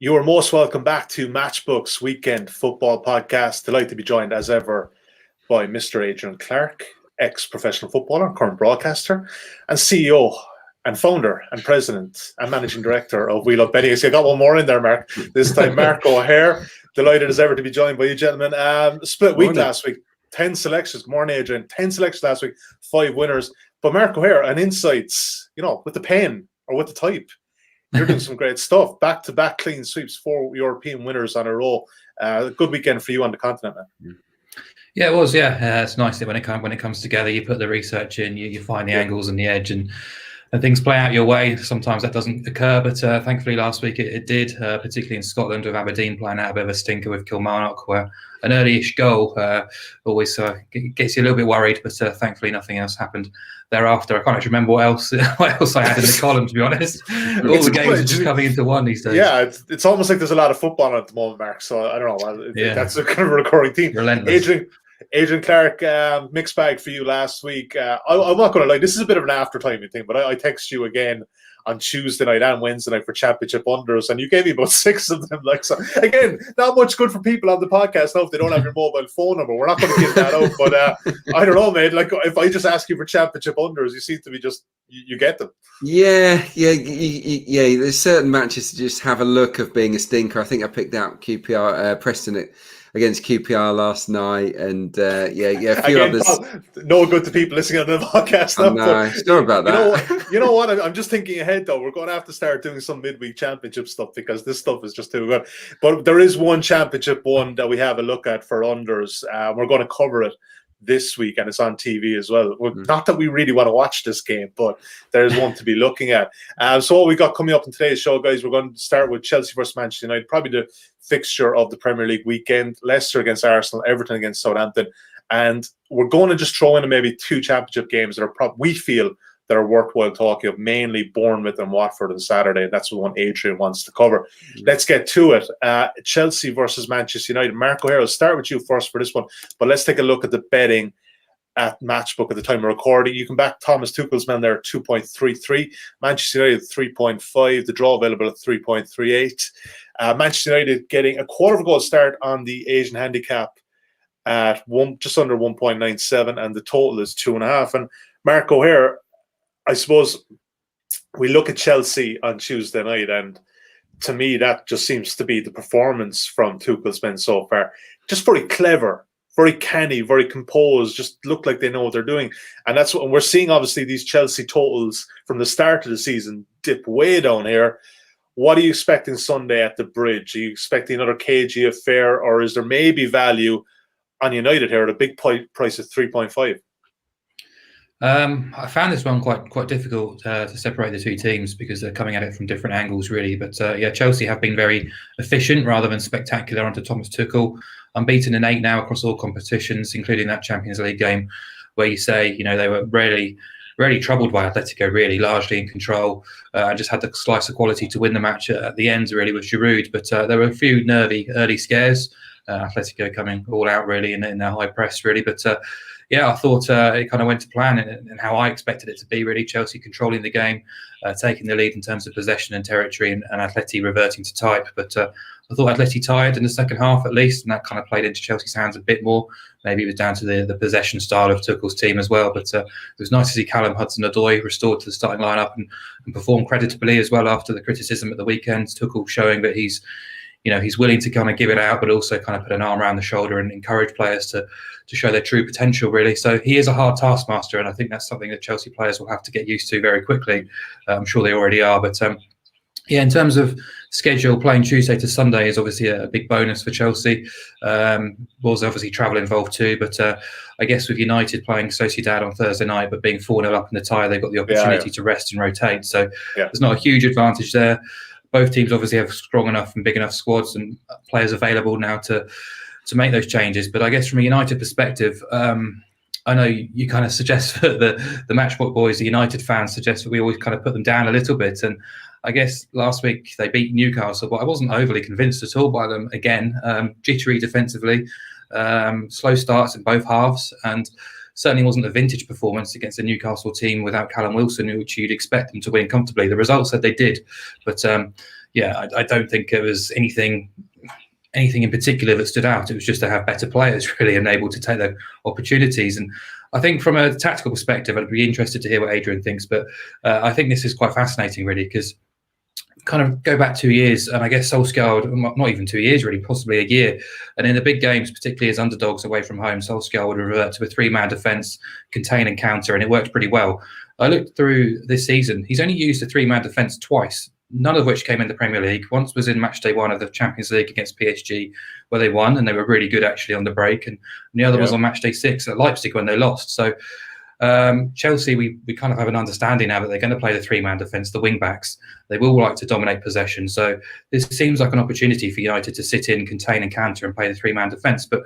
You are most welcome back to Matchbook's Weekend Football Podcast. Delighted to be joined as ever by Mr. Adrian Clarke, ex-professional footballer, current broadcaster, and CEO and founder and president and managing director of We Love Betting. So I got one more in there, Mark. This time, Mark O'Haire. Delighted as ever to be joined by you, gentlemen. Split week last week, 10 selections. Good morning, Adrian. 10 selections last week, 5 winners. But Mark O'Haire, and insights, with the pen or with the type. You're doing some great stuff. Back-to-back clean sweeps, 4 European winners on a roll. Good weekend for you on the continent, man. Yeah, it was. Yeah, it's nice that when it comes together, you put the research in, you find the angles and the edge, and things play out your way. Sometimes that doesn't occur, but thankfully last week it did, particularly in Scotland with Aberdeen playing out a bit of a stinker with Kilmarnock, where an early-ish goal always gets you a little bit worried, but thankfully nothing else happened thereafter. I can't actually remember what else I had in the column, to be honest. All the games are just coming into one these days. Yeah, it's almost like there's a lot of football at the moment, Mark, so I don't know. That's a kind of a recurring theme. Relentless. Adrian Clarke, mixed bag for you last week. I'm not going to lie, this is a bit of an after-timing thing, but I text you again on Tuesday night and Wednesday night for championship unders, and you gave me about 6 of them. So again, not much good for people on the podcast now if they don't have your mobile phone number. We're not going to give that out, but I don't know, mate. Like, if I just ask you for championship unders, you seem to be you get them. Yeah. There's certain matches to just have a look of being a stinker. I think I picked out QPR, Preston against QPR last night, and a few again, others. No good to people listening on the podcast. No, sorry about that. You know what? I'm just thinking ahead, though. We're going to have to start doing some midweek championship stuff because this stuff is just too good. But there is one championship one that we have a look at for unders. We're going to cover it this week, and it's on TV as well. Not that we really want to watch this game, but there's one to be looking at. So what we got coming up in today's show, guys, we're going to start with Chelsea versus Manchester United, probably the fixture of the Premier League weekend. Leicester against Arsenal, Everton against Southampton, and we're going to just throw in maybe 2 championship games that are we feel that are worthwhile talking of, mainly Bournemouth and Watford on Saturday. That's the one Adrian wants to cover. Let's get to it. Chelsea versus Manchester United. Mark O'Haire, I'll start with you first for this one, but let's take a look at the betting at Matchbook at the time of recording. You can back Thomas Tuchel's men there at 2.33. Manchester United 3.5. The draw available at 3.38. Manchester United getting a quarter of a goal start on the Asian handicap at just under 1.97, and the total is 2.5. And Mark O'Haire, I suppose we look at Chelsea on Tuesday night, and to me, that just seems to be the performance from Tuchel's men so far. Just very clever, very canny, very composed, just look like they know what they're doing. And that's what we're seeing, obviously, these Chelsea totals from the start of the season dip way down here. What are you expecting Sunday at the Bridge? Are you expecting another cagey affair, or is there maybe value on United here at a big price of 3.5? I found this one quite difficult to separate the two teams because they're coming at it from different angles, really. But Chelsea have been very efficient rather than spectacular under Thomas Tuchel. Unbeaten in 8 now across all competitions, including that Champions League game where you say, they were really troubled by Atletico, really largely in control, and just had the slice of quality to win the match at the end, really, with Giroud. But there were a few nervy early scares. Atletico coming all out, really, in their high press, really. But I thought it kind of went to plan and how I expected it to be, really. Chelsea controlling the game, taking the lead in terms of possession and territory, and Atleti reverting to type. But I thought Atleti tired in the second half at least, and that kind of played into Chelsea's hands a bit more. Maybe it was down to the possession style of Tuchel's team as well. But it was nice to see Callum Hudson-Odoi restored to the starting lineup and perform creditably as well after the criticism at the weekend. Tuchel showing that he's willing to kind of give it out, but also kind of put an arm around the shoulder and encourage players to show their true potential, really. So he is a hard taskmaster, and I think that's something that Chelsea players will have to get used to very quickly. I'm sure they already are. But in terms of schedule, playing Tuesday to Sunday is obviously a big bonus for Chelsea. Was obviously travel involved too, but I guess with United playing Sociedad on Thursday night, but being 4-0 up in the tie, they've got the opportunity to rest and rotate. So there's not a huge advantage there. Both teams obviously have strong enough and big enough squads and players available now to make those changes. But I guess from a United perspective, I know you kind of suggest that the Matchbook boys, the United fans, suggest that we always kind of put them down a little bit. And I guess last week they beat Newcastle, but I wasn't overly convinced at all by them. Again, jittery defensively, slow starts in both halves, and certainly wasn't a vintage performance against a Newcastle team without Callum Wilson, which you'd expect them to win comfortably. The results said they did, but yeah, I don't think it was anything in particular that stood out. It was just to have better players really and able to take the opportunities. And I think from a tactical perspective, I'd be interested to hear what Adrian thinks. But I think this is quite fascinating, really, because kind of go back 2 years, and I guess Solskjaer, not even 2 years really, possibly a year. And in the big games, particularly as underdogs away from home, Solskjaer would revert to a 3-man defence, contain and counter, and it worked pretty well. I looked through this season, he's only used a 3-man defence twice, none of which came in the Premier League. Once was in match day 1 of the Champions League against PSG, where they won, and they were really good actually on the break. And the other was on match day 6 at Leipzig when they lost. So Chelsea, we kind of have an understanding now that they're going to play the 3-man defence, the wing-backs. They will like to dominate possession. So this seems like an opportunity for United to sit in, contain and counter and play the 3-man defence. But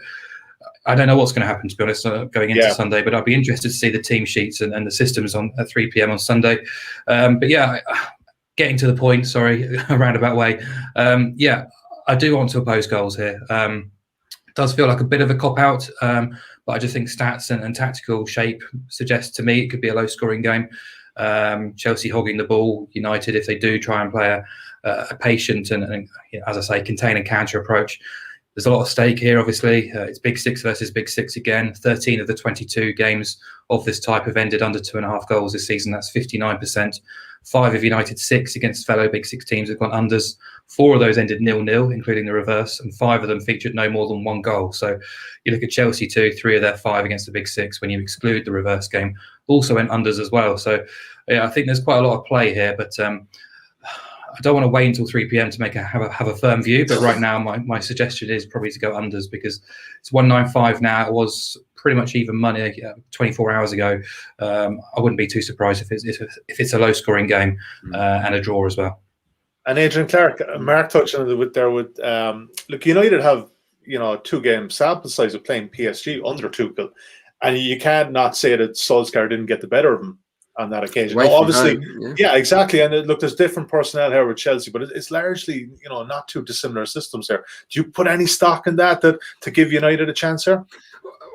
I don't know what's going to happen, to be honest, going into Sunday. But I'd be interested to see the team sheets and the systems at 3 p.m. on Sunday. But yeah, getting to the point, sorry, a roundabout way. I do want to oppose goals here. It does feel like a bit of a cop-out, but I just think stats and tactical shape suggest to me it could be a low-scoring game. Chelsea hogging the ball, United, if they do try and play a patient and, as I say, contain and counter approach. There's a lot of stake here, obviously. It's Big Six versus Big Six again. 13 of the 22 games of this type have ended under 2.5 goals this season. That's 59%. 5 of United's 6 against fellow Big Six teams have gone unders. 4 of those ended 0-0, including the reverse, and 5 of them featured no more than 1 goal. So you look at Chelsea too, 3 of their 5 against the Big Six, when you exclude the reverse game, also went unders as well. So yeah, I think there's quite a lot of play here, but I don't want to wait until 3 p.m. to have a firm view, but right now my suggestion is probably to go unders because it's 195 now. It was pretty much even money 24 hours ago. I wouldn't be too surprised if it's a low-scoring game and a draw as well. And Adrian Clarke, Mark touched on it there with look, United have 2-game sample size of playing PSG under Tuchel, and you can't not say that Solskjaer didn't get the better of him on that occasion. No, obviously, yeah, exactly. And look, there's different personnel here with Chelsea, but it's largely, not too dissimilar systems there. Do you put any stock in that to give United a chance here?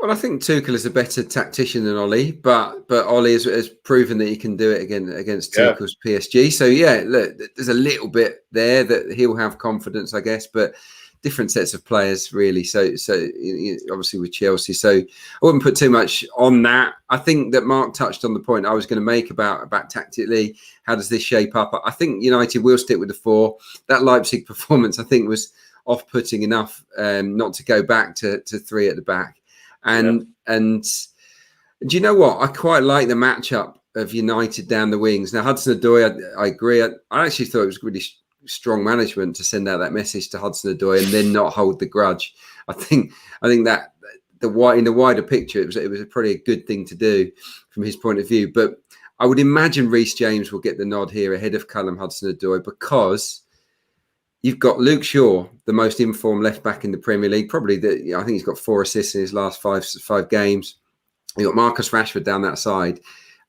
Well, I think Tuchel is a better tactician than Ole, but Ole has proven that he can do it again against Tuchel's PSG. So yeah, look, there's a little bit there that he'll have confidence, I guess, but different sets of players, really. So obviously with Chelsea. So I wouldn't put too much on that. I think that Mark touched on the point I was going to make about tactically. How does this shape up? I think United will stick with the 4. That Leipzig performance, I think, was off-putting enough not to go back to 3 at the back. And do you know what? I quite like the matchup of United down the wings. Now, Hudson-Odoi, I agree. I actually thought it was really strong management to send out that message to Hudson-Odoi and then not hold the grudge. I think that in the wider picture, it was probably a good thing to do from his point of view. But I would imagine Reece James will get the nod here ahead of Callum Hudson-Odoi because you've got Luke Shaw, the most informed left back in the Premier League. Probably I think he's got 4 assists in his last five games. You've got Marcus Rashford down that side.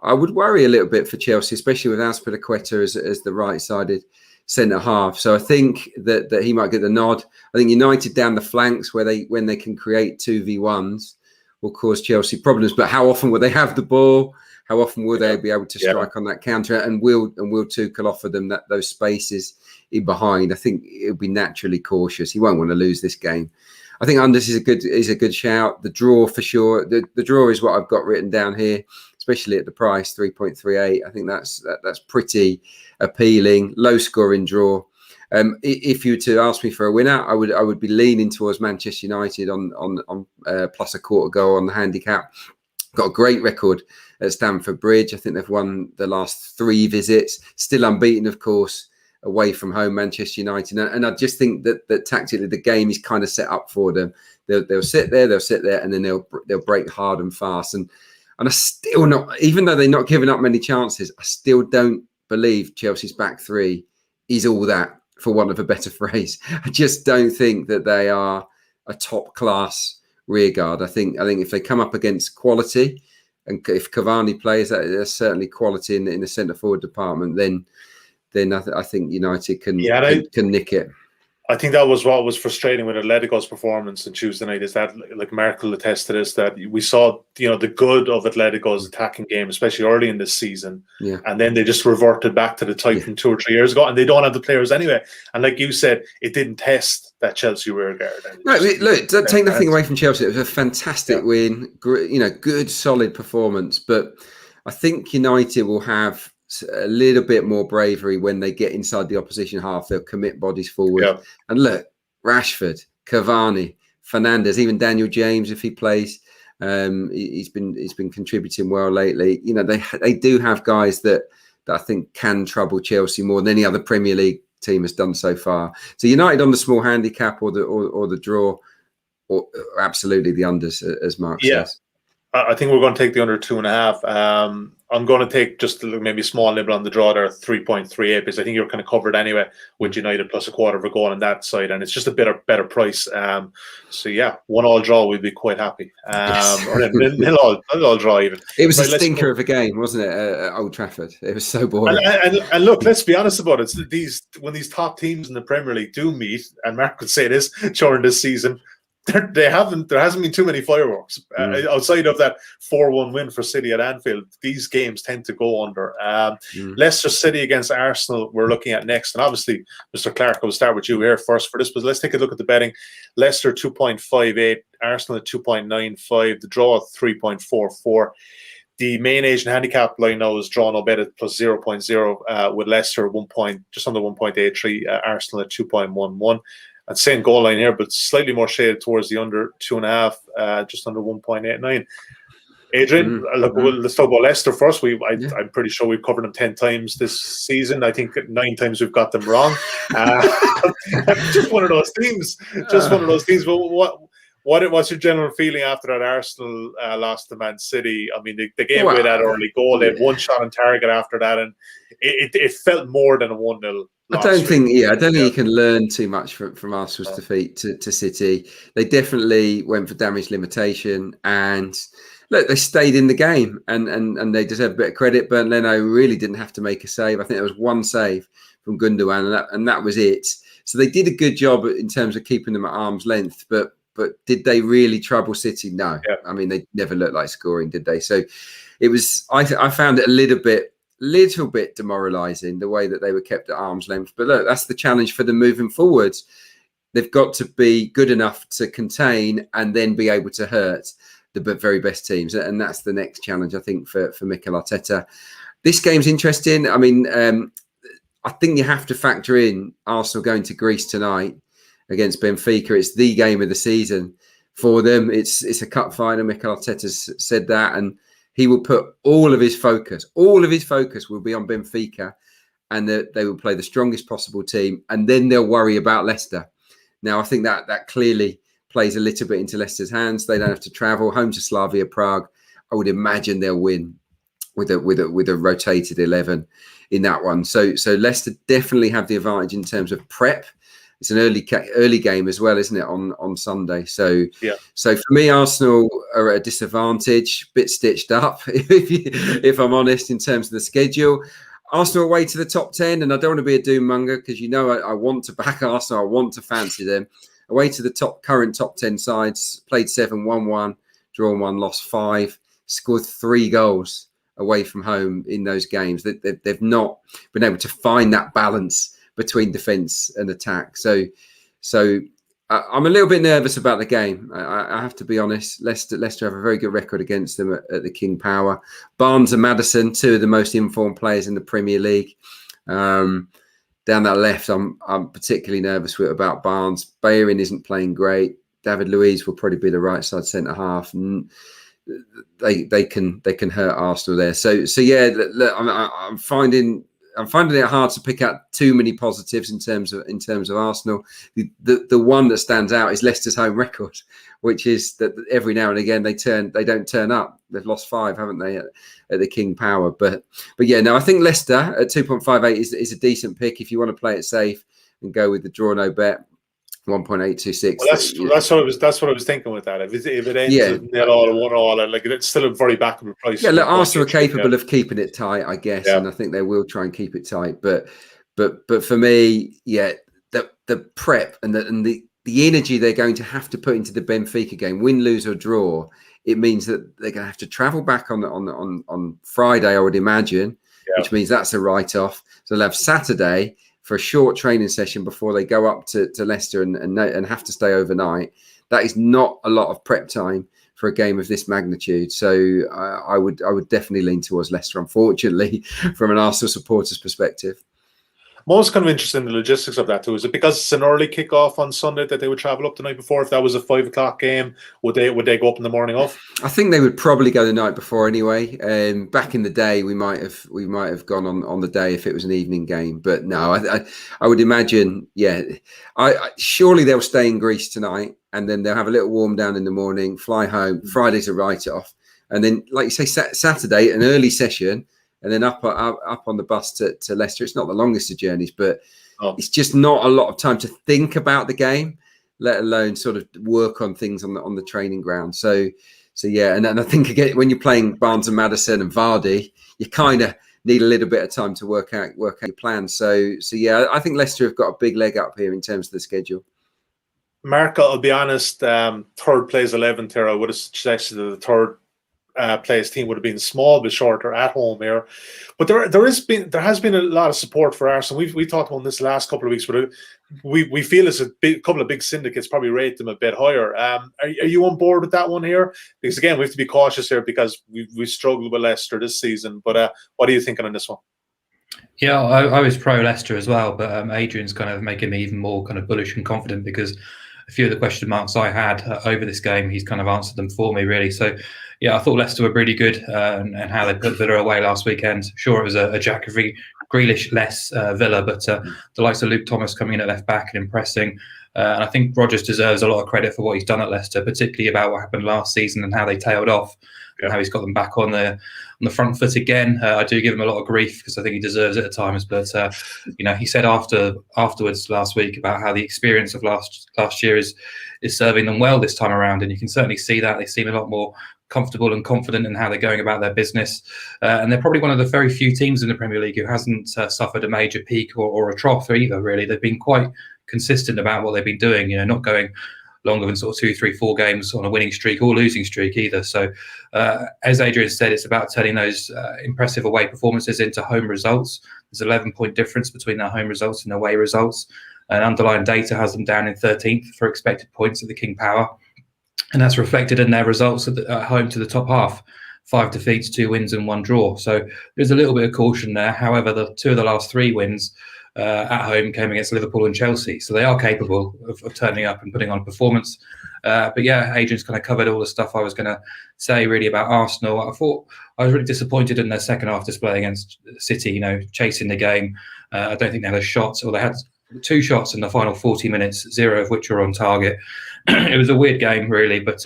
I would worry a little bit for Chelsea, especially with Azpilicueta as the right-sided centre half. So I think that he might get the nod. I think United down the flanks, when they can create 2v1s, will cause Chelsea problems. But how often will they have the ball? How often will they be able to strike on that counter? And will Tuchel offer them those spaces in behind? I think it'll be naturally cautious. He won't want to lose this game. I think unders is a good shout. The draw for sure. The draw is what I've got written down here, especially at the price 3.38. I think that's pretty appealing. Low scoring draw. If you were to ask me for a winner, I would be leaning towards Manchester United on plus a quarter goal on the handicap. Got a great record at Stamford Bridge. I think they've won the last 3 visits. Still unbeaten, of course, away from home, Manchester United. And I just think that tactically the game is kind of set up for them. They'll sit there, and then they'll break hard and fast. And I still not, even though they're not giving up many chances, I still don't believe Chelsea's back 3 is all that, for want of a better phrase. I just don't think that they are a top class rearguard. I think if they come up against quality, and if Cavani plays, there's certainly quality in the centre forward department. Then I think United can nick it. I think that was what was frustrating with Atletico's performance on Tuesday night, is that, like Merkel attested to this, that we saw, the good of Atletico's attacking game, especially early in this season. Yeah. And then they just reverted back to the type from 2 or 3 years ago, and they don't have the players anyway. And like you said, it didn't test that Chelsea rear guard. No, look, don't take nothing away from Chelsea. It was a fantastic win, good, solid performance. But I think United will have a little bit more bravery when they get inside the opposition half. They'll commit bodies forward. Yeah. And look, Rashford, Cavani, Fernandes, even Daniel James, if he plays, he's been contributing well lately. They do have guys that I think can trouble Chelsea more than any other Premier League team has done so far. So United on the small handicap or the draw, or absolutely the unders, as Mark says. I think we're going to take the under 2.5. I'm going to take just maybe a small nibble on the draw there, 3.38, because I think you're kind of covered anyway with United plus a quarter of a goal on that side, and it's just a better price. So yeah, 1-1 draw, we'd be quite happy. Or nil-all draw even. It was a stinker of a game, wasn't it, at Old Trafford? It was so boring. And look, let's be honest about it. When these top teams in the Premier League do meet, and Mark could say this during this season, there hasn't been too many fireworks outside of that 4-1 win for City at Anfield. These games tend to go under. Leicester City against Arsenal we're looking at next, and obviously Mr. Clarke, I will start with you here first for this, but let's take a look at the betting. Leicester 2.58, Arsenal at 2.95, the draw at 3.44. The main Asian handicap line now is drawn no bet at plus 0.0 with Leicester just under 1.83, Arsenal at 2.11. And same goal line here, but slightly more shaded towards the under 2.5, just under 1.89. Adrian, let's talk about Leicester first. I'm pretty sure we've covered them 10 times this season. I think 9 times we've got them wrong. Just one of those teams. But what's your general feeling after that Arsenal lost to Man City? I mean, they gave away that early goal. They had one shot on target after that, and it felt more than a 1-0. I don't think you can learn too much from Arsenal's defeat to City. They definitely went for damage limitation, and look, they stayed in the game, and they deserve a bit of credit. Bernd Leno really didn't have to make a save. I think there was one save from Gundogan, and that was it. So they did a good job in terms of keeping them at arm's length, but did they really trouble City? No. Yeah. I mean, they never looked like scoring, did they? So it was. I found it a little bit demoralising the way that they were kept at arm's length. But look, that's the challenge for them moving forwards. They've got to be good enough to contain and then be able to hurt the very best teams, and that's the next challenge, I think, for Mikel Arteta. This game's interesting. I mean, I think you have to factor in Arsenal going to Greece tonight against Benfica. It's the game of the season for them. It's a cup final. Mikel Arteta's said that, and he will put all of his focus will be on Benfica, and that they will play the strongest possible team, and then they'll worry about Leicester. Now, I think that clearly plays a little bit into Leicester's hands. They don't have to travel home to Slavia Prague. I would imagine they'll win with a rotated 11 in that one. So Leicester definitely have the advantage in terms of prep. It's an early game as well, isn't it, on Sunday? So for me, Arsenal are at a disadvantage, bit stitched up, if I'm honest, in terms of the schedule. Arsenal away to the top 10, and I don't want to be a doom monger because I want to back Arsenal. I want to fancy them. Away to the current top 10 sides, played 7, 1-1, drawn 1, lost 5, scored 3 goals away from home in those games. They've not been able to find that balance between defence and attack. So I'm a little bit nervous about the game. I have to be honest. Leicester have a very good record against them at the King Power. Barnes and Maddison, 2 of the most informed players in the Premier League. Down that left, I'm particularly nervous about Barnes. Bellerin isn't playing great. David Luiz will probably be the right side centre half. They can hurt Arsenal there. So yeah, look, I'm finding it hard to pick out too many positives in terms of Arsenal. The one that stands out is Leicester's home record, which is that every now and again they don't turn up. They've lost 5, haven't they, at the King Power? But yeah, no, I think Leicester at 2.58 is a decent pick if you want to play it safe and go with the draw no bet. 1.826. Well, that's what I was thinking with that. If it ends at 1-1, like it's still a very backable price. Yeah, look, Arsenal are capable of keeping it tight, I guess, and I think they will try and keep it tight. But for me, the prep and the energy they're going to have to put into the Benfica game, win, lose or draw, it means that they're going to have to travel back on Friday, I would imagine, which means that's a write-off. So they'll have Saturday for a short training session before they go up to Leicester and have to stay overnight. That is not a lot of prep time for a game of this magnitude. So I would definitely lean towards Leicester, unfortunately, from an Arsenal supporter's perspective. I'm also kind of interested in the logistics of that too. Is it because it's an early kickoff on Sunday that they would travel up the night before? If that was a 5 o'clock game, would they go up in the morning of? I think they would probably go the night before anyway. Back in the day, we might have gone on the day if it was an evening game. But no, I would imagine, I surely they'll stay in Greece tonight, and then they'll have a little warm down in the morning, fly home. Friday's a write-off, and then, like you say, Saturday an early session. And then up on the bus to Leicester. It's not the longest of journeys, but it's just not a lot of time to think about the game, let alone sort of work on things on the training ground. So yeah, and I think again when you're playing Barnes and Maddison and Vardy, you kind of need a little bit of time to work out your plan. So yeah, I think Leicester have got a big leg up here in terms of the schedule. Mark, I'll be honest, third plays 11th here. I would have suggested that the third place team would have been small bit shorter at home here, but there has been a lot of support for Arsenal. We talked about this last couple of weeks, but we feel it's a couple of big syndicates probably rate them a bit higher. Are you on board with that one here? Because again, we have to be cautious here because we struggled with Leicester this season. But what are you thinking on this one? Yeah, I was pro Leicester as well, but Adrian's kind of making me even more kind of bullish and confident because a few of the question marks I had over this game, he's kind of answered them for me, really. So, yeah, I thought Leicester were really good and how they put Villa away last weekend. Sure, it was a Jack Grealish-less Villa, but the likes of Luke Thomas coming in at left back and impressing. And I think Rodgers deserves a lot of credit for what he's done at Leicester, particularly about what happened last season and how they tailed off. And how he's got them back on the front foot again. I do give him a lot of grief because I think he deserves it at times. But he said afterwards last week about how the experience of last year is serving them well this time around, and you can certainly see that they seem a lot more comfortable and confident in how they're going about their business. And they're probably one of the very few teams in the Premier League who hasn't suffered a major peak or a trough either. Really, they've been quite consistent about what they've been doing. Not going longer than sort of 2, 3, 4 games on a winning streak or losing streak either. So as Adrian said, it's about turning those impressive away performances into home results. There's an 11-point difference between their home results and away results. And underlying data has them down in 13th for expected points at the King Power. And that's reflected in their results at home to the top half. 5 defeats, 2 wins and 1 draw. So there's a little bit of caution there. However, the 2 of the last 3 wins at home came against Liverpool and Chelsea. So they are capable of turning up and putting on a performance. But yeah, Adrian's kind of covered all the stuff I was going to say really about Arsenal. I thought I was really disappointed in their second half display against City, chasing the game. I don't think they had a shot, or they had 2 shots in the final 40 minutes, 0 of which were on target. It was a weird game, really, but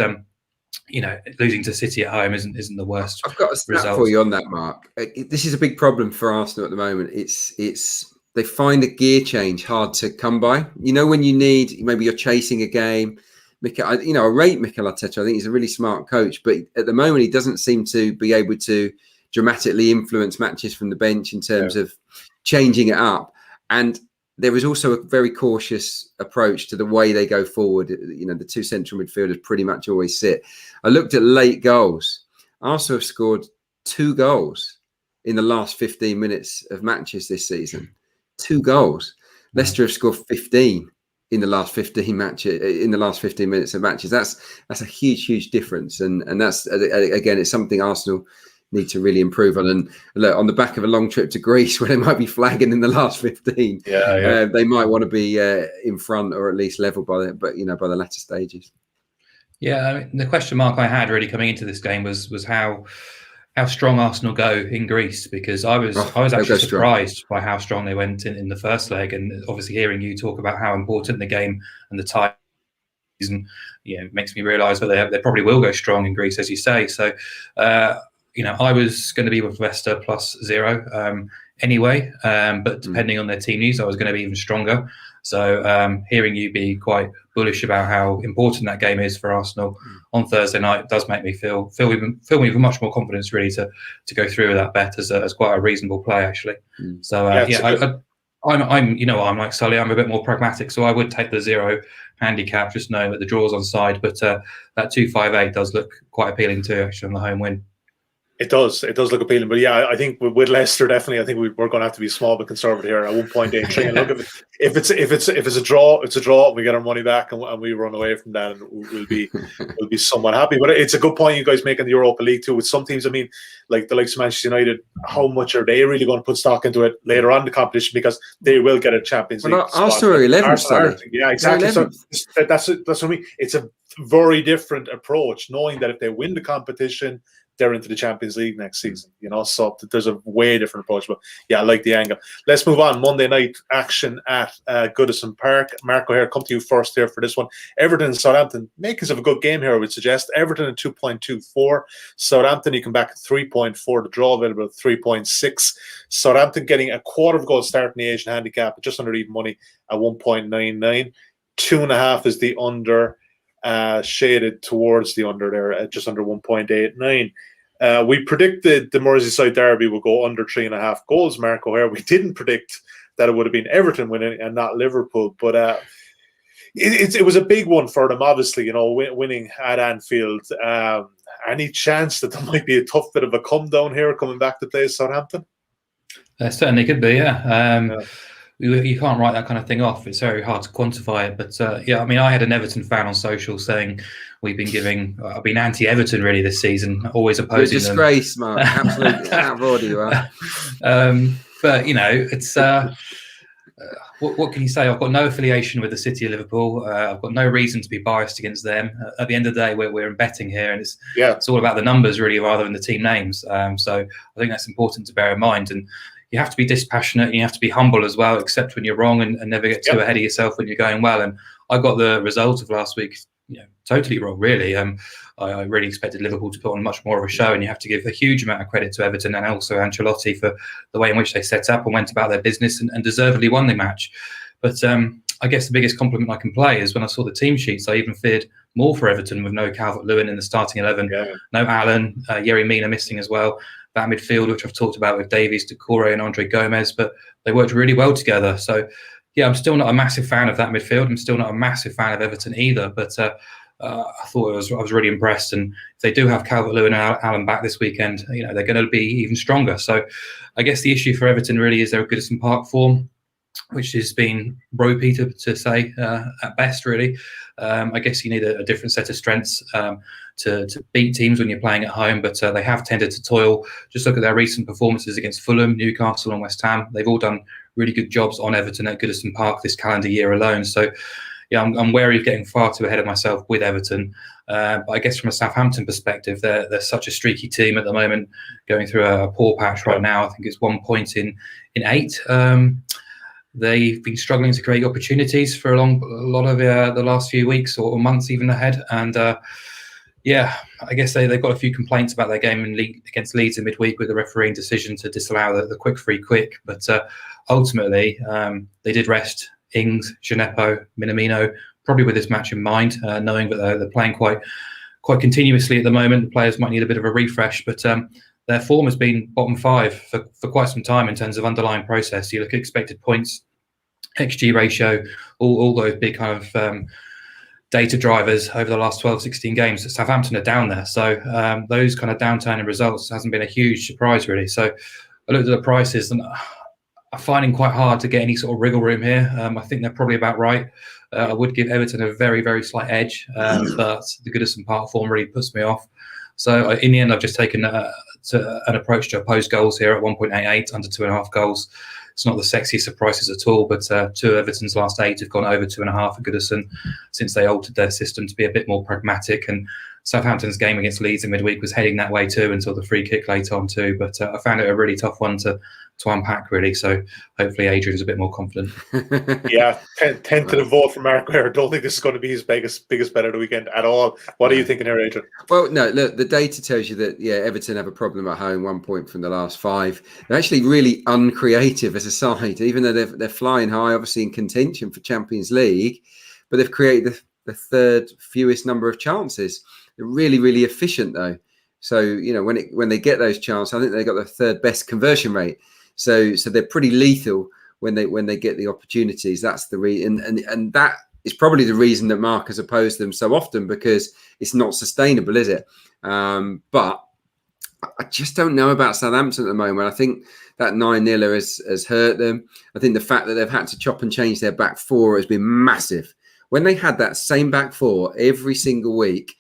losing to City at home isn't the worst. I've got a stat for you on that, Mark. This is a big problem for Arsenal at the moment. It's they find a gear change hard to come by. When you need, maybe you're chasing a game. I rate Mikel Arteta. I think he's a really smart coach, but at the moment he doesn't seem to be able to dramatically influence matches from the bench in terms of changing it up. And there is also a very cautious approach to the way they go forward. The 2 central midfielders pretty much always sit. I looked at late goals. Arsenal have scored 2 goals in the last 15 minutes of matches this season. 2 goals. Leicester have scored 15 in the last 15 minutes of matches. That's a huge difference, and that's again, it's something Arsenal need to really improve on. And look, on the back of a long trip to Greece where they might be flagging in the last 15, they might want to be in front or at least level by the latter stages. Yeah, I mean, the question mark I had really coming into this game was how strong Arsenal go in Greece, because I was actually surprised by how strong they went in the first leg, and obviously hearing you talk about how important the game and the tie season, makes me realise that they probably will go strong in Greece, as you say. So, I was going to be with Leicester +0 anyway, but depending on their team news, I was going to be even stronger. So hearing you be quite bullish about how important that game is for Arsenal on Thursday night does make me feel with much more confidence really to go through with that bet as quite a reasonable play actually. So I'm like Sully. I'm a bit more pragmatic, so I would take the 0 handicap, just knowing that the draw's on side. But that 258 does look quite appealing too, actually, on the home win. It does look appealing, but yeah, I think with Leicester, definitely, I think we're going to have to be small but conservative here at 1.83. And look, if it's a draw, it's a draw. We get our money back, and we run away from that, and we'll be somewhat happy. But it's a good point you guys make in the Europa League too. With some teams, I mean, like the likes of Manchester United, how much are they really going to put stock into it later on in the competition, because they will get a Champions League spot. Arsenal are 11th. Yeah, exactly. So that's what I mean. It's a very different approach, knowing that if they win the competition, they're into the Champions League next season, so there's a way different approach. But yeah, I like the angle. Let's move on. Monday night action at Goodison Park. Mark O'Haire, come to you first here for this one. Everton and Southampton, makers of a good game here, I would suggest. Everton at 2.24. Southampton, you come back at 3.4. The draw available at 3.6. Southampton getting a quarter of goal start in the Asian handicap, just under even money at 1.99. 2.5 is the under. Shaded towards the under there at just under 1.89. We predicted the Merseyside derby would go under 3.5 goals, Mark O'Haire. We didn't predict that it would have been Everton winning and not Liverpool, but it was a big one for them, obviously, winning at Anfield. Any chance that there might be a tough bit of a come down here coming back to play Southampton? Certainly could be, yeah. You can't write that kind of thing off. It's very hard to quantify it. But yeah, I mean, I had an Everton fan on social saying I've been anti-Everton really this season, always opposing them. Disgrace, man. Absolutely out of order you are. But it's what can you say? I've got no affiliation with the City of Liverpool. I've got no reason to be biased against them. At the end of the day, we're in betting here, and it's all about the numbers really, rather than the team names. So I think that's important to bear in mind. And you have to be dispassionate, and you have to be humble as well, accept when you're wrong, and never get too ahead of yourself when you're going well. And I got the result of last week, totally wrong, really. I really expected Liverpool to put on much more of a show, and you have to give a huge amount of credit to Everton and also Ancelotti for the way in which they set up and went about their business and deservedly won the match. But I guess the biggest compliment I can play is when I saw the team sheets, I even feared more for Everton with no Calvert-Lewin in the starting 11, no Allen, Yerry Mina missing as well. That midfield, which I've talked about with Davies, Doucouré and Andre Gomez, but they worked really well together. So, yeah, I'm still not a massive fan of that midfield. I'm still not a massive fan of Everton either, but I thought I was really impressed. And if they do have Calvert-Lewin and Allen back this weekend, they're going to be even stronger. So I guess the issue for Everton really is their Goodison Park form, which has been ropey to say at best, really. I guess you need a different set of strengths to beat teams when you're playing at home, but they have tended to toil. Just look at their recent performances against Fulham, Newcastle and West Ham. They've all done really good jobs on Everton at Goodison Park this calendar year alone. So, yeah, I'm wary of getting far too ahead of myself with Everton. But I guess from a Southampton perspective, they're such a streaky team at the moment, going through a poor patch right now. I think it's 1 point in 8. They've been struggling to create opportunities for a lot of the last few weeks or months even ahead. And yeah, I guess they've got a few complaints about their game against Leeds in midweek with the refereeing decision to disallow the quick free quick. But ultimately, they did rest Ings, Gineppo, Minamino, probably with this match in mind, knowing that they're playing quite continuously at the moment. The players might need a bit of a refresh, but their form has been bottom 5 for quite some time in terms of underlying process. You look at expected points, XG ratio, all those big kind of data drivers over the last 12, 16 games. Southampton are down there. So those kind of downturn in results hasn't been a huge surprise, really. So I looked at the prices and I'm finding quite hard to get any sort of wriggle room here. I think they're probably about right. I would give Everton a very, very slight edge, but the Goodison Park form really puts me off. So in the end, I've just taken an approach to oppose goals here at 1.88, under 2.5 goals. It's not the sexiest of prices at all, but 2 of Everton's last 8 have gone over 2.5 at Goodison since they altered their system to be a bit more pragmatic. And Southampton's game against Leeds in midweek was heading that way too until the free kick late on too. But I found it a really tough one to unpack, really. So hopefully Adrian's a bit more confident. Yeah, 10 to the vote from Mark O'Haire. I don't think this is going to be his biggest bet of the weekend at all. What are you thinking here, Adrian? Well, no, look, the data tells you that, yeah, Everton have a problem at home, 1 point from the last 5. They're actually really uncreative as a side, even though they're flying high, obviously in contention for Champions League, but they've created the 3rd fewest number of chances. They're really, really efficient, though. So, when they get those chances, I think they've got the 3rd best conversion rate. So they're pretty lethal when they get the opportunities. That's the reason, and that is probably the reason that Mark has opposed them so often, because it's not sustainable, is it? But I just don't know about Southampton at the moment. I think that 9-0 has hurt them. I think the fact that they've had to chop and change their back four has been massive. When they had that same back four every single week,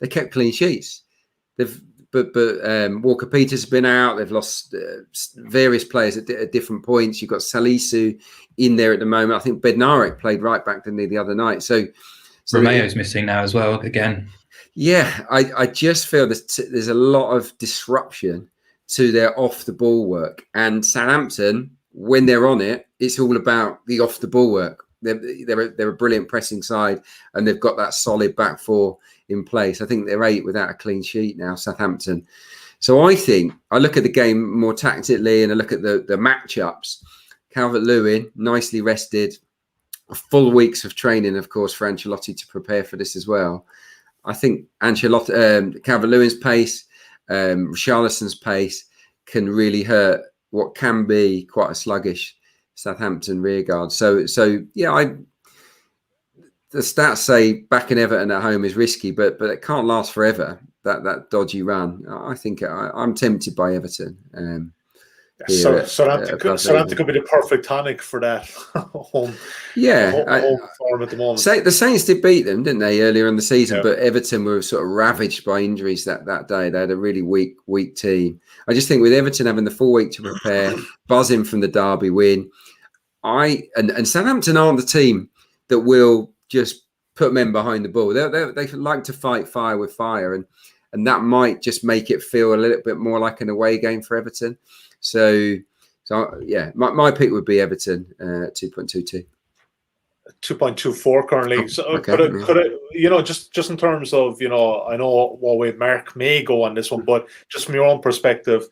they kept clean sheets. But Walker Peters has been out. They've lost various players at different points. You've got Salisu in there at the moment. I think Bednarek played right back, didn't he, the other night? So Romeo's missing now as well, again. Yeah, I just feel there's a lot of disruption to their off-the-ball work. And Southampton, when they're on it, it's all about the off-the-ball work. They're a brilliant pressing side, and they've got that solid back four in place. I think they're 8 without a clean sheet now, Southampton. So I think I look at the game more tactically, and I look at the matchups. Calvert-Lewin, nicely rested, full weeks of training, of course, for Ancelotti to prepare for this as well. I think Calvert-Lewin's pace, Richarlison's pace can really hurt what can be quite a sluggish Southampton rearguard. So yeah, the stats say backing Everton at home is risky, but it can't last forever. That dodgy run. I think I'm tempted by Everton. Southampton could be the perfect tonic for that home. Yeah, home form at the moment. The Saints did beat them, didn't they, earlier in the season? Yeah. But Everton were sort of ravaged by injuries that day. They had a really weak team. I just think with Everton having the full week to prepare, buzzing from the Derby win, and Southampton aren't the team that will just put men behind the ball. They like to fight fire with fire, and that might just make it feel a little bit more like an away game for Everton. So yeah, my pick would be Everton 2.22. 2.24 currently. So could I, just in terms of, I know what way Mark may go on this one, but just from your own perspective,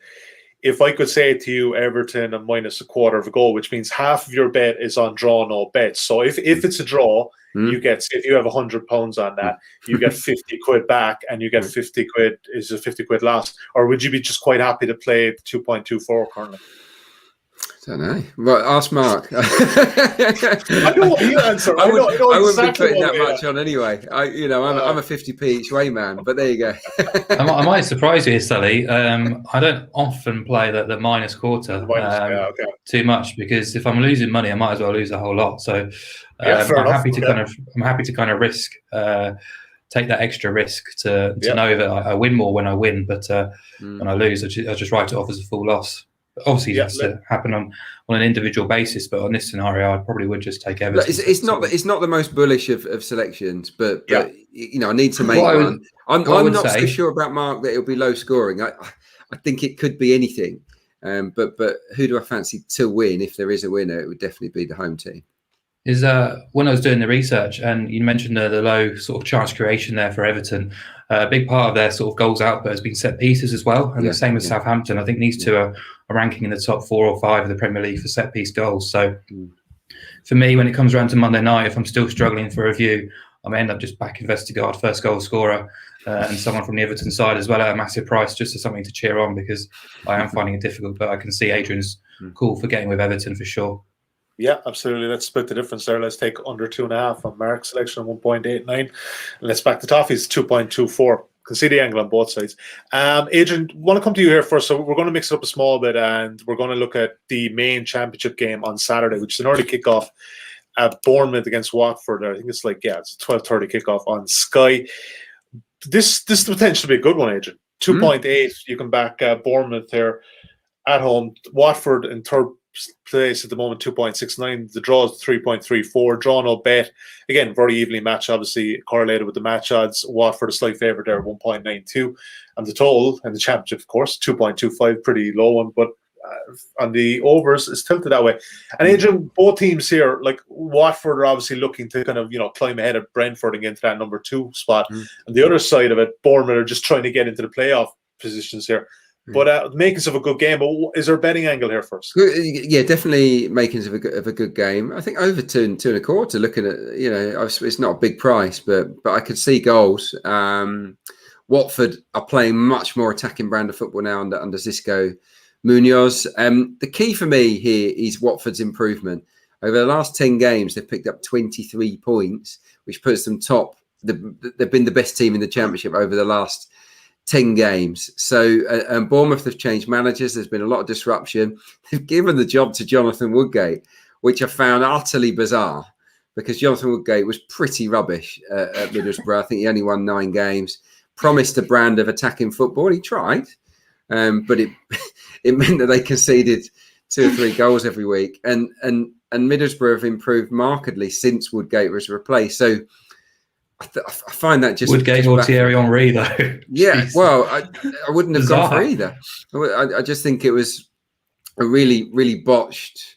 if I could say to you Everton and minus a quarter of a goal, which means half of your bet is on draw, no bets. So if it's a draw, you get, if you have £100 on that, you get 50 quid back, and you get 50 quid is a 50 quid loss. Or would you be just quite happy to play 2.24 currently? I don't know. Right, ask Mark. I know what you answer. I wouldn't be putting that much on anyway. I'm a 50p each way man, but there you go. I might surprise you, Sully. I don't often play the minus quarter too much, because if I'm losing money, I might as well lose a whole lot. So I'm happy to kind of risk, take that extra risk to know that I win more when I win, but when I lose, I just write it off as a full loss. Obviously, that's to happen on an individual basis, but on this scenario, I probably would just take Everton. It's not the most bullish of selections, but I need to make one. I'm not so sure about Mark that it'll be low scoring. I think it could be anything, but who do I fancy to win? If there is a winner, it would definitely be the home team. Is when I was doing the research, and you mentioned the low sort of chance creation there for Everton, a big part of their sort of goals output has been set pieces as well, and the same as Southampton. I think these two are ranking in the top 4 or 5 of the Premier League for set piece goals. So for me, when it comes around to Monday night, if I'm still struggling for a view, I may end up just backing Vestergaard, first goal scorer, and someone from the Everton side as well at a massive price, just as something to cheer on, because I am finding it difficult. But I can see Adrian's call for getting with Everton for sure. Yeah, absolutely. Let's split the difference there. Let's take under 2.5 on Mark's selection of 1.89. And let's back the Toffees 2.24. Can see the angle on both sides. Adrian, I want to come to you here first. So we're going to mix it up a small bit, and we're going to look at the main championship game on Saturday, which is an early kickoff at Bournemouth against Watford. I think it's it's a 12:30 kickoff on Sky. This potentially be a good one, Adrian. 2.8. You can back Bournemouth here at home. Watford in third place at the moment, 2.69. The draw is 3.34. Draw no bet. Again, very evenly matched, obviously correlated with the match odds. Watford a slight favourite there, 1.92. And the total in the championship, of course, 2.25, pretty low one, but on the overs is tilted that way. And Adrian, both teams here, like Watford are obviously looking to kind of, climb ahead of Brentford and get into that number 2 spot. And the other side of it, Bournemouth are just trying to get into the playoff positions here. But makings of a good game. But is there a betting angle here first? Yeah, definitely makings of a good game. I think over 2.25. Looking at it's not a big price, but I could see goals. Watford are playing much more attacking brand of football now under Xisco Munoz. The key for me here is Watford's improvement. Over the last 10 games, they've picked up 23 points, which puts them top. They've been the best team in the Championship over the last 10 games. So Bournemouth have changed managers. There's been a lot of disruption. They've given the job to Jonathan Woodgate, which I found utterly bizarre because Jonathan Woodgate was pretty rubbish at Middlesbrough. I think he only won 9 games. Promised a brand of attacking football. He tried, but it meant that they conceded 2 or 3 goals every week. And Middlesbrough have improved markedly since Woodgate was replaced. So I find that just Woodgate or Thierry Henry, though. Yeah, well, I wouldn't have gone for either. I just think it was a really, really botched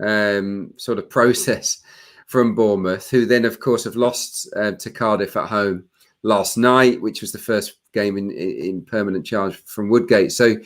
sort of process from Bournemouth, who then, of course, have lost to Cardiff at home last night, which was the first game in permanent charge from Woodgate. So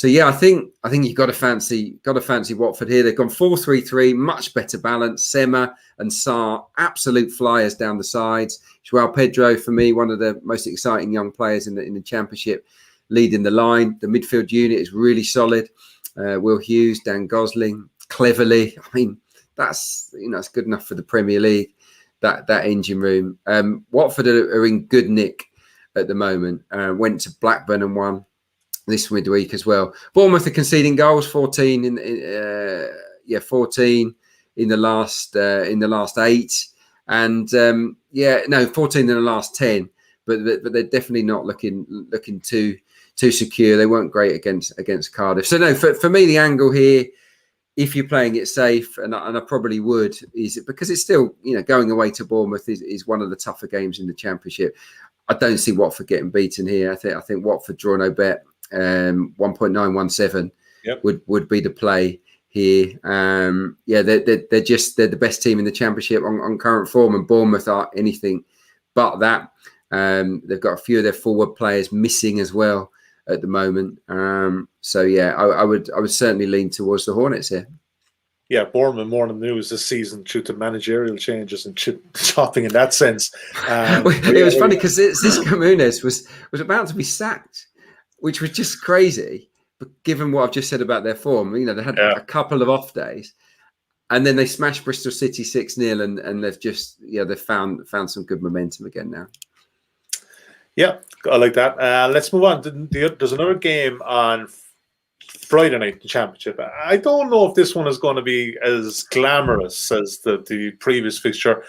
yeah, I think you've got to fancy Watford here. They've gone 4-3-3, much better balance. Sema and Sarr, absolute flyers down the sides. Joao Pedro, for me, one of the most exciting young players in the Championship, leading the line. The midfield unit is really solid. Will Hughes, Dan Gosling, Cleverly. I mean, that's good enough for the Premier League. That engine room. Watford are in good nick at the moment. Went to Blackburn and won this midweek as well. Bournemouth are conceding goals, 14 in the last 8, and 14 in the last 10. But they're definitely not looking too secure. They weren't great against Cardiff. So no, for me, the angle here, if you're playing it safe, and I probably would, is because it's still going away to Bournemouth is one of the tougher games in the Championship. I don't see Watford getting beaten here. I think Watford draw no bet. 1.917 would be the play here. They're the best team in the Championship on current form, and Bournemouth are anything but that. They've got a few of their forward players missing as well at the moment. I would certainly lean towards the Hornets here. Yeah, Bournemouth more in the news this season due to managerial changes and chopping in that sense. It was funny because Xisco Muniz was about to be sacked, which was just crazy. But given what I've just said about their form, they had a couple of off days, and then they smashed Bristol City 6-0, and they've just they've found some good momentum again now. Yeah, I like that. Let's move on. There's another game on Friday night in the Championship. I don't know if this one is going to be as glamorous as the previous fixture,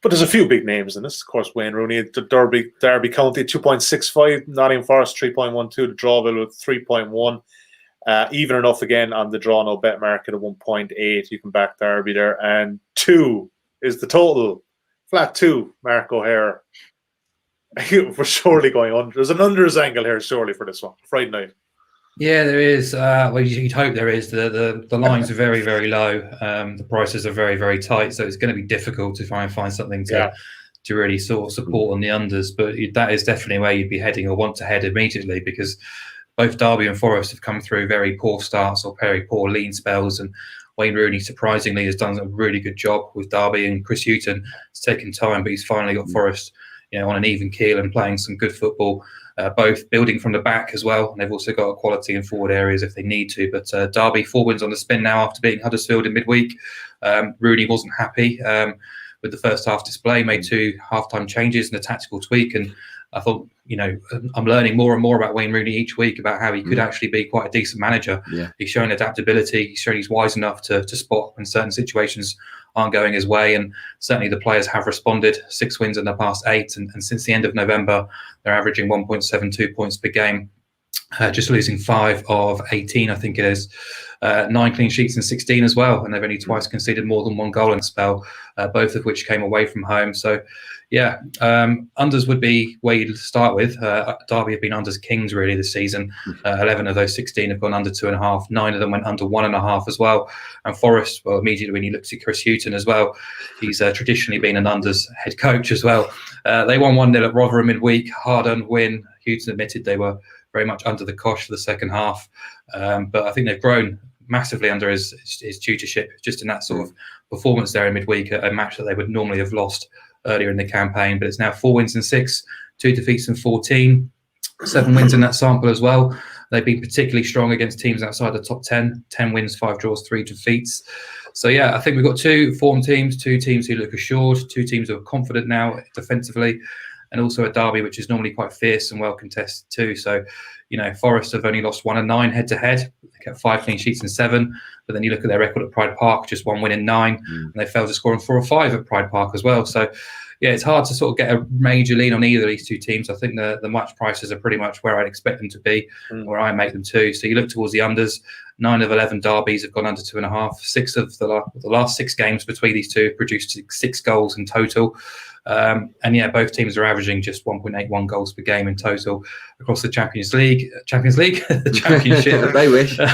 but there's a few big names in this. Of course, Wayne Rooney, Derby County 2.65, Nottingham Forest 3.12, the Drawville with 3.1. Even enough again on the draw no bet market at 1.8. You can back Derby there. And 2 is the total. Flat 2, Mark O'Haire. We're surely going under. There's an unders angle here, surely, for this one. Friday night. Yeah, there is. Well, you'd hope there is. The lines are very, very low. The prices are very, very tight. So it's going to be difficult to find something to really sort of support on the unders. But that is definitely where you'd be heading or want to head immediately, because both Derby and Forest have come through very poor starts or very poor lean spells. And Wayne Rooney, surprisingly, has done a really good job with Derby, and Chris Hughton has taken time, but he's finally got Forest on an even keel and playing some good football, both building from the back as well. And they've also got a quality in forward areas if they need to. But Derby 4 wins on the spin now after beating Huddersfield in midweek. Rooney wasn't happy with the first half display, made 2 half-time changes and a tactical tweak. And I thought, I'm learning more and more about Wayne Rooney each week about how he could actually be quite a decent manager. Yeah. He's shown adaptability. He's shown he's wise enough to spot when certain situations aren't going his way. And certainly the players have responded. 6 wins in the past 8. And since the end of November, they're averaging 1.72 points per game. Just losing 5 of 18, I think it is. 9 clean sheets in 16 as well. And they've only twice conceded more than 1 goal in the spell, both of which came away from home. So, unders would be where you'd start with. Derby have been unders kings really this season. 11 of those 16 have gone under 2.5. 9 of them went under 1.5 as well. And Forest, well, immediately when you look at Chris Hughton as well, he's traditionally been an unders head coach as well. They won 1-0 at Rotherham midweek, hard-earned win. Hughton admitted they were very much under the cosh for the second half. But I think they've grown massively under his tutorship, just in that sort of performance there in midweek, a match that they would normally have lost earlier in the campaign. But it's now 4 wins in 6, 2 defeats in 14, 7 wins in that sample as well. They've been particularly strong against teams outside the top 10. 10 wins, 5 draws, 3 defeats. So, yeah, I think we've got 2 form teams, 2 teams who look assured, 2 teams who are confident now defensively, and also a derby which is normally quite fierce and well contested too. So, Forest have only lost 1 and 9 head-to-head. They kept 5 clean sheets in 7. But then you look at their record at Pride Park, just 1 win in 9. And they failed to score in 4 or 5 at Pride Park as well. So, yeah, it's hard to sort of get a major lean on either of these 2 teams. I think the match prices are pretty much where I'd expect them to be, where I make them too. So you look towards the unders. 9 of 11 derbies have gone under 2.5. 6 of the last 6 games between these 2 have produced 6 goals in total. And yeah, both teams are averaging just 1.81 goals per game in total across the Champions League, the Championship. They wish. And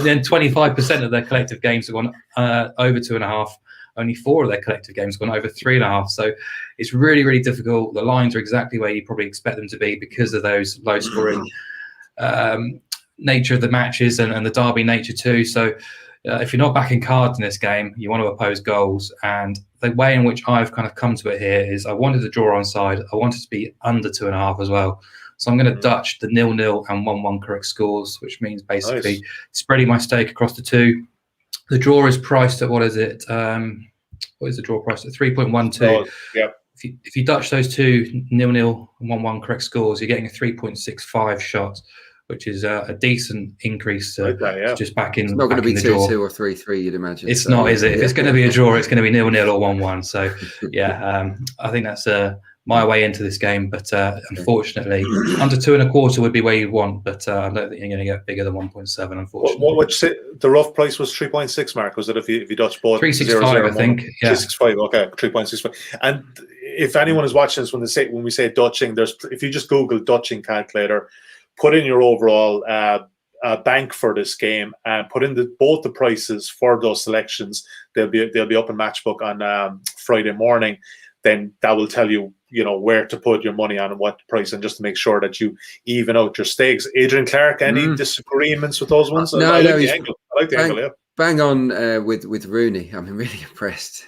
then 25% of their collective games have gone over 2.5. Only 4 of their collective games have gone over 3.5. So it's really, really difficult. The lines are exactly where you probably expect them to be because of those low-scoring nature of the matches and the derby nature too. So if you're not backing cards in this game, you want to oppose goals. And the way in which I've kind of come to it here is I wanted to draw onside. I wanted to be under 2.5 as well. So I'm going to Dutch the 0-0 and 1-1 correct scores, which means basically spreading my stake across the 2. The draw is priced at, what is it? What is the draw price at? 3.12. Oh, yeah. If you Dutch those 2 0-0 and 1-1 correct scores, you're getting a 3.65 shot, which is a decent increase to just back in. It's not going to be 2-2 or 3-3, you'd imagine. It's not, is it? If it's going to be a draw, it's going to be 0-0 or 1-1. So, yeah, I think that's my way into this game. But unfortunately, under 2.25 would be where you'd want. But I don't think you're going to get bigger than 1.7, unfortunately. What would you say the rough price was? 3.6, Mark? Was it if you Dutch both? 3.65, I think. Yeah. 3.65. Okay, 3.65. And if anyone is watching this, when we say Dutching, if you just Google Dutching calculator, put in your overall bank for this game and put in both the prices for those selections. They'll be up in Matchbook on Friday morning. Then that will tell you, where to put your money on and what price, and just to make sure that you even out your stakes. Adrian Clarke, any disagreements with those ones? No, I like the angle. Yeah. Bang on with Rooney. I'm really impressed.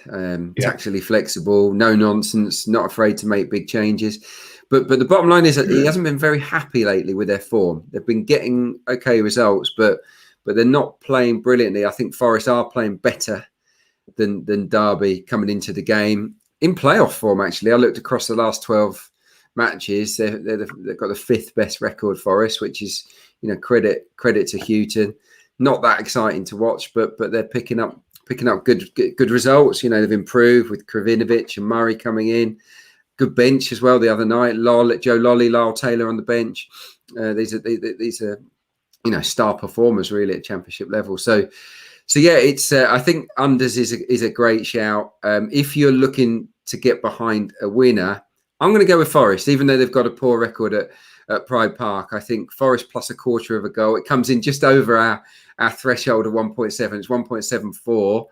Tactically flexible, no nonsense, not afraid to make big changes. But the bottom line is that he hasn't been very happy lately with their form. They've been getting okay results, but they're not playing brilliantly. I think Forest are playing better than Derby coming into the game. In playoff form, actually, I looked across the last 12 matches. They've got the 5th best record, Forest, which is credit to Houghton. Not that exciting to watch, but they're picking up good results. They've improved with Kravinovic and Murray coming in. Good bench as well the other night. Joe Lolly, Lyle Taylor on the bench. These are star performers really at championship level. So yeah, it's I think unders is a great shout. If you're looking to get behind a winner, I'm going to go with Forest, even though they've got a poor record at Pride Park. I think Forest plus 1/4 of a goal. It comes in just over our threshold of 1.7. It's 1.74.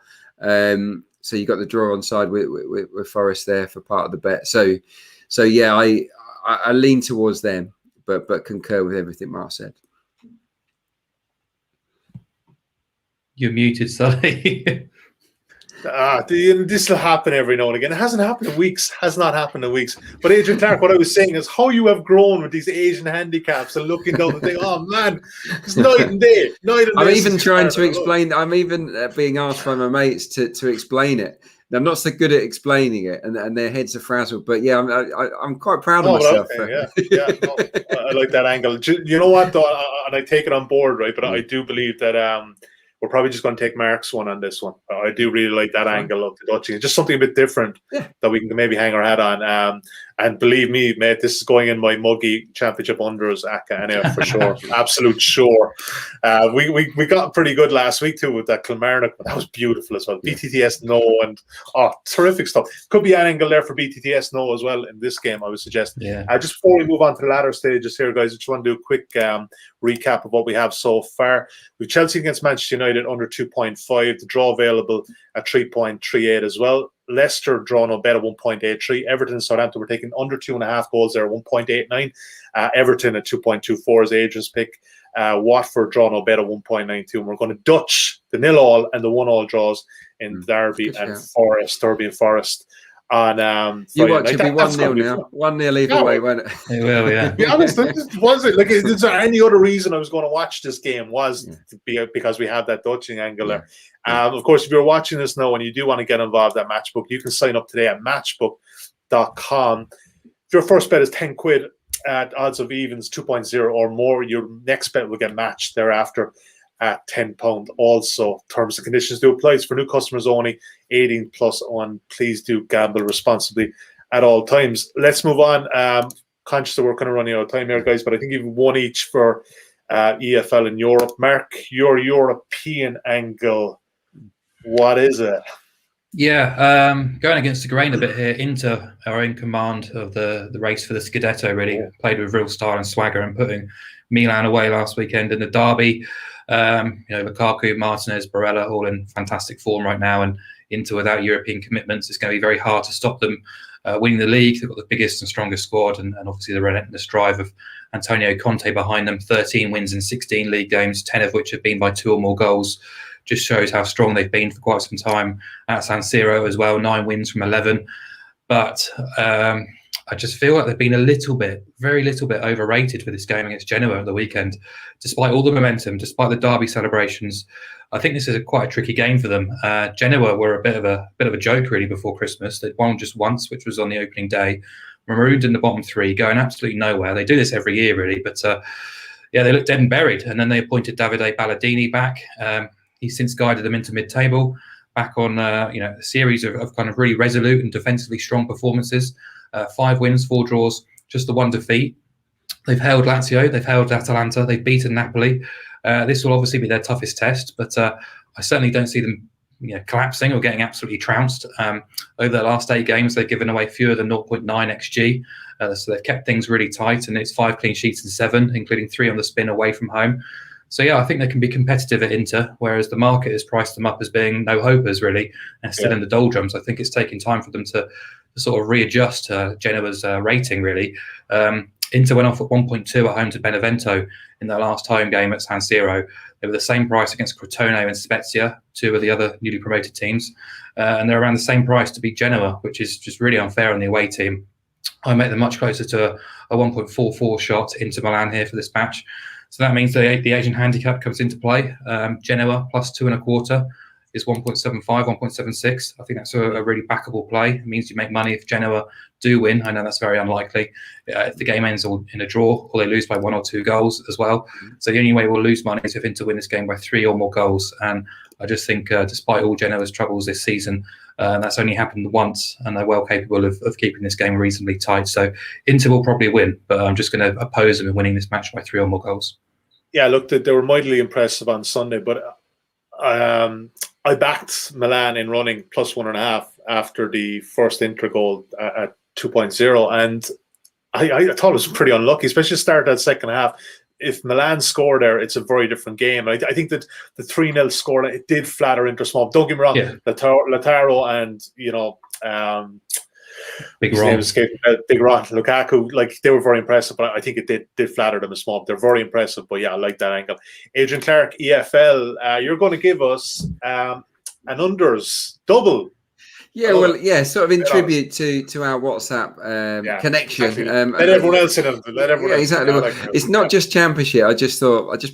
So you got the draw on side with Forest there for part of the bet. So yeah, I lean towards them, but concur with everything Mark said. You're muted, Sully. This will happen every now and again. It hasn't happened in weeks. Has not happened in weeks. But Adrian Clarke, what I was saying is how you have grown with these Asian handicaps and looking down and thinking, oh man, it's night and day. I'm even trying to explain. I'm even being asked by my mates to explain it. I'm not so good at explaining it, and their heads are frazzled. But yeah, I'm quite proud of myself. Okay, I like that angle. You know what, though, and I take it on board, right? But I do believe that we're probably just going to take Mark's one on this one. I do really like that angle of the Dutching. It's just something a bit different that we can maybe hang our hat on. And believe me, mate, this is going in my muggy championship unders, Aka, anyway, for sure. Absolute sure. We got pretty good last week too with that Kilmarnock, but that was beautiful as well. BTTS no, and terrific stuff. Could be an angle there for BTTS no as well in this game, I would suggest. Just before we move on to the latter stages here, guys, I just want to do a quick recap of what we have so far. With Chelsea against Manchester United under 2.5, the draw available at 3.38 as well. Leicester draw no bet at 1.83. Everton and Southampton were taking under 2.5 goals there at 1.89. Everton at 2.24 is Adrian's pick. Watford draw no bet at 1.92. And we're going to Dutch the 0-0 and the 1-0 draws in Derby and Forest. on You Friday watch, night. it'll be 1-0 now. 1-0 either way, won't it? It will, yeah. To be honest, was it like? Is there any other reason I was going to watch this game? Was to be because we have that Dutching angle there. Of course, if you're watching this now and you do want to get involved at Matchbook, you can sign up today at matchbook.com. If your first bet is 10 quid at odds of evens 2.0 or more, your next bet will get matched thereafter at £10. Also, terms and conditions do apply. It's for new customers only, 18+1. Please do gamble responsibly at all times. Let's move on. Conscious that we're kind of running out of time here, guys, but I think even one each for EFL in Europe. Mark, your European angle, what is it? Yeah, going against the grain a bit here. Inter are in command of the race for the Scudetto, really. Played with real style and swagger and putting Milan away last weekend in the derby. Lukaku, Martinez, Barella all in fantastic form right now, and Inter without European commitments, it's going to be very hard to stop them winning the league. They've got the biggest and strongest squad, and obviously the relentless drive of Antonio Conte behind them. 13 wins in 16 league games, 10 of which have been by 2 or more goals. Just shows how strong they've been for quite some time at San Siro as well. 9 wins from 11. But I just feel like they've been very little bit overrated for this game against Genoa at the weekend. Despite all the momentum, despite the derby celebrations, I think this is quite a tricky game for them. Genoa were a bit of a joke really before Christmas. They'd won just once, which was on the opening day. Marooned in the bottom 3, going absolutely nowhere. They do this every year really, but they looked dead and buried. And then they appointed Davide Balladini back. He's since guided them into mid-table, back on a series of kind of really resolute and defensively strong performances. 5 wins, 4 draws, just the 1 defeat. They've held Lazio, they've held Atalanta, they've beaten Napoli. This will obviously be their toughest test, but I certainly don't see them collapsing or getting absolutely trounced. Over the last 8 games, they've given away fewer than 0.9 XG. So they've kept things really tight, and it's 5 clean sheets and 7, including 3 on the spin away from home. So, I think they can be competitive at Inter, whereas the market has priced them up as being no-hopers, really, and still in the doldrums. I think it's taking time for them to sort of readjust Genoa's rating, really. Inter went off at 1.2 at home to Benevento in their last home game at San Siro. They were the same price against Crotone and Spezia, 2 of the other newly promoted teams. And they're around the same price to beat Genoa, which is just really unfair on the away team. I make them much closer to a 1.44 shot into Milan here for this match. So that means the Asian handicap comes into play. Genoa plus 2.25 is 1.75, 1.76. I think that's a really backable play. It means you make money if Genoa do win. I know that's very unlikely. If the game ends in a draw, or they lose by 1 or 2 goals as well. So the only way we'll lose money is if Inter win this game by 3 or more goals. And I just think, despite all Genoa's troubles this season, that's only happened once, and they're well capable of keeping this game reasonably tight. So Inter will probably win, but I'm just going to oppose them in winning this match by 3 or more goals. Yeah, look, they were mightily impressive on Sunday, but I backed Milan in running plus 1.5 after the first Inter goal at 2.0, and I thought it was pretty unlucky, especially to start that second half. If Milan score there, it's a very different game. I think that the 3-0 score, it did flatter Inter small. Don't get me wrong, Lautaro and Big Ron, Lukaku, like they were very impressive, but I think it did flatter them a small. They're very impressive, but I like that angle. Adrian Clarke, EFL, you're going to give us an unders double. Sort of in tribute to our WhatsApp connection. Exactly. Let everyone else in. Exactly. It's not just Championship. I just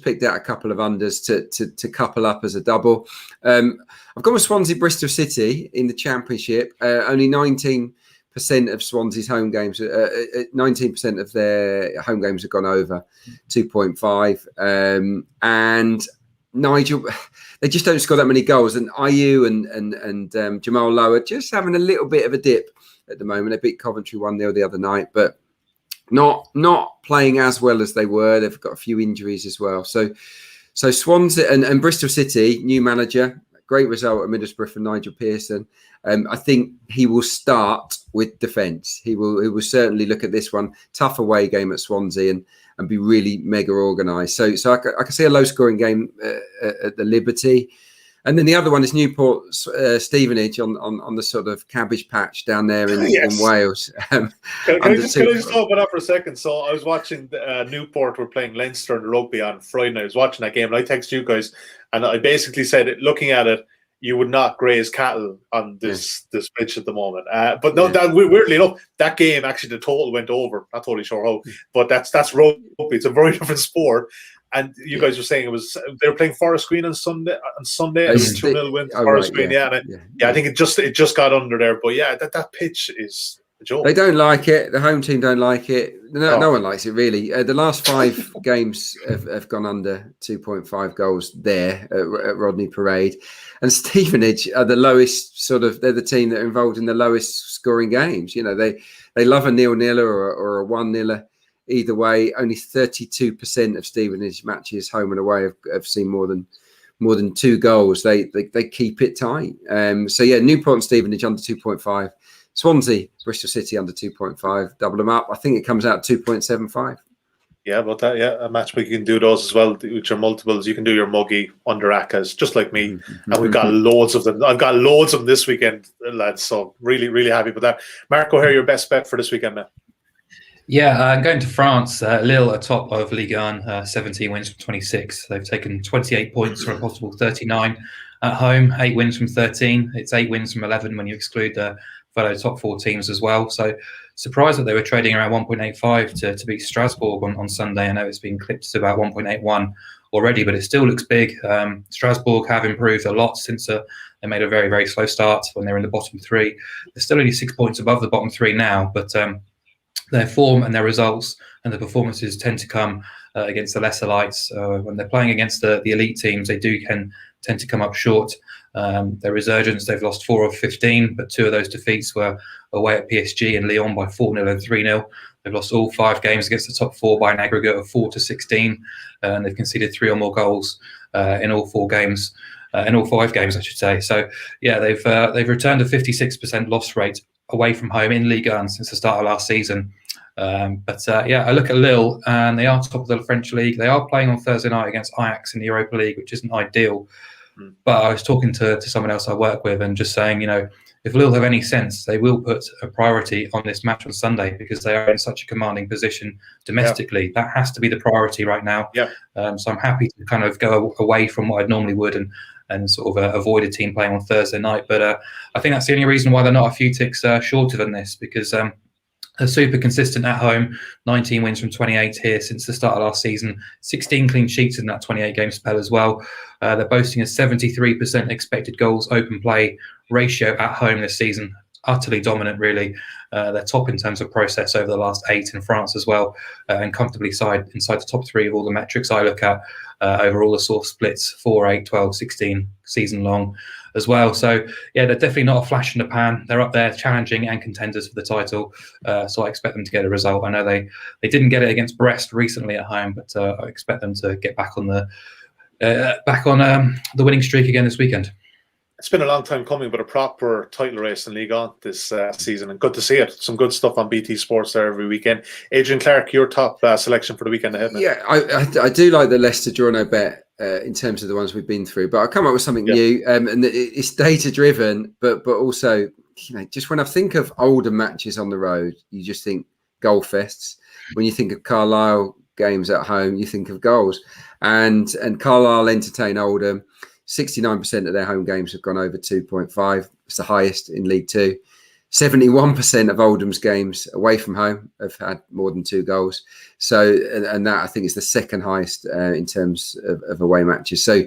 picked out a couple of unders to couple up as a double. I've gone with Swansea Bristol City in the Championship. Only 19% of Swansea's home games, 19% of their home games have gone over 2.5. And Nigel, they just don't score that many goals. And Ayew and Jamal Lowe are just having a little bit of a dip at the moment. They beat Coventry 1-0 the other night, but not playing as well as they were. They've got a few injuries as well. So Swansea and Bristol City, new manager, great result at Middlesbrough for Nigel Pearson. I think he will start with defence. He will certainly look at this one. Tough away game at Swansea and be really mega organised. So I can see a low scoring game at the Liberty. And then the other one is Newport Stevenage on the sort of cabbage patch down there in Wales. Can I just talk about that for a second? So I was watching Newport were playing Leinster in rugby on Friday night. I was watching that game and I texted you guys and I basically said, looking at it, you would not graze cattle on this pitch at the moment. But no, that weirdly enough, that game actually the total went over. Not totally sure how, but that's rugby. It's a very different sport. And you guys were saying they were playing Forest Green on Sunday. And it was 2-0 win to Forest Green. I think it just got under there. But yeah, that pitch is a joke. They don't like it. The home team don't like it. No one likes it really. The last 5 games have gone under 2.5 goals there at Rodney Parade, and Stevenage are the lowest they're the team that are involved in the lowest scoring games. You know, they love a 0-0 or a 1-0. Either way, only 32% of Stevenage matches, home and away, have seen more than 2 goals. They keep it tight. Newport and Stevenage under 2.5. Swansea, Bristol City under 2.5. Double them up. I think it comes out 2.75. Yeah, about that. Yeah, a Matchbook, you can do those as well, which are multiples. You can do your muggy under Accas, just like me. And we've got loads of them. I've got loads of them this weekend, lads. So really, really happy with that. Mark O'Haire, your best bet for this weekend, man? Yeah, going to France. Lille atop of Ligue 1, 17 wins from 26. They've taken 28 points from a possible 39 at home, 8 wins from 13. It's 8 wins from 11 when you exclude the fellow top 4 teams as well. So surprised that they were trading around 1.85 to beat Strasbourg on Sunday. I know it's been clipped to about 1.81 already, but it still looks big. Strasbourg have improved a lot since they made a very, very slow start when they were in the bottom 3. They're still only 6 points above the bottom 3 now, but their form and their results and the performances tend to come against the lesser lights. When they're playing against the elite teams, they do tend to come up short. Their resurgence, they've lost 4 of 15, but 2 of those defeats were away at PSG and Lyon by 4-0 and 3-0. They've lost all 5 games against the top 4 by an aggregate of 4-16, and they've conceded 3 or more goals in all 4 games, in all 5 games, I should say. So, yeah, they've returned a 56% loss rate away from home in Ligue 1 since the start of last season. I look at Lille, and they are top of the French league. They are playing on Thursday night against Ajax in the Europa League, which isn't ideal. But I was talking to someone else I work with and just saying, if Lille have any sense, they will put a priority on this match on Sunday because they are in such a commanding position domestically. Yeah. That has to be the priority right now. Yeah. So I'm happy to kind of go away from what I normally would and sort of avoid a team playing on Thursday night. But I think that's the only reason why they're not a few ticks shorter than this, because they're super consistent at home. 19 wins from 28 here since the start of last season. 16 clean sheets in that 28-game spell as well. They're boasting a 73% expected goals open play ratio at home this season. Utterly dominant, really. They're top in terms of process over the last 8 in France as well, and comfortably inside the top 3 of all the metrics I look at over all the source splits, 4, 8, 12, 16 season long as well. So, yeah, they're definitely not a flash in the pan. They're up there challenging and contenders for the title. So I expect them to get a result. I know they didn't get it against Brest recently at home, but I expect them to get back on the winning streak again this weekend. It's been a long time coming, but a proper title race in Ligue 1 this season, and good to see it. Some good stuff on BT Sports there every weekend. Adrian Clarke, your top selection for the weekend ahead, man. Yeah, I do like the Leicester draw no bet in terms of the ones we've been through, but I'll come up with something new, and it's data driven, but also, just when I think of older matches on the road, you just think goal fests. When you think of Carlisle games at home, you think of goals, and Carlisle entertain Oldham. 69% of their home games have gone over 2.5. It's the highest in League 2. 71% of Oldham's games away from home have had more than 2 goals. So, and that I think is the second highest in terms of away matches. So,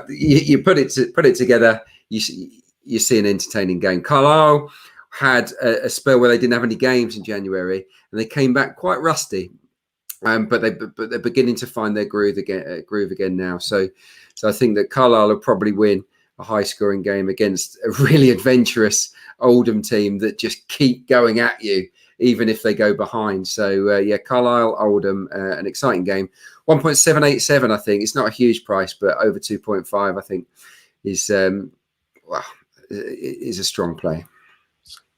you put it together, you see an entertaining game. Carlisle had a spell where they didn't have any games in January, and they came back quite rusty. But they're beginning to find their groove again now. So I think that Carlisle will probably win a high-scoring game against a really adventurous Oldham team that just keep going at you, even if they go behind. So, Carlisle, Oldham, an exciting game. 1.787, I think. It's not a huge price, but over 2.5, I think, is a strong play.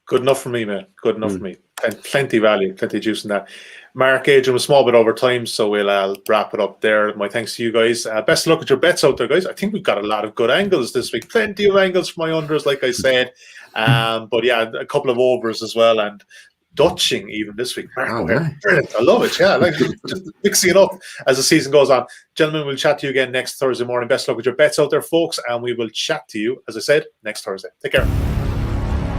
Good enough for me, man. Good enough for me. Plenty value, plenty juice in that. Mark, Adrian, was small bit over time, so we'll wrap it up there. My thanks to you guys. Best of luck at your bets out there, guys. I think we've got a lot of good angles this week. Plenty of angles for my unders, like I said. But yeah, a couple of overs as well. And Dutching even this week. Mark Oh, O'Haire. no. Brilliant. I love it. Yeah, I like just mixing it up as the season goes on. Gentlemen, we'll chat to you again next Thursday morning. Best luck with your bets out there, folks, and we will chat to you, as I said, next Thursday. Take care.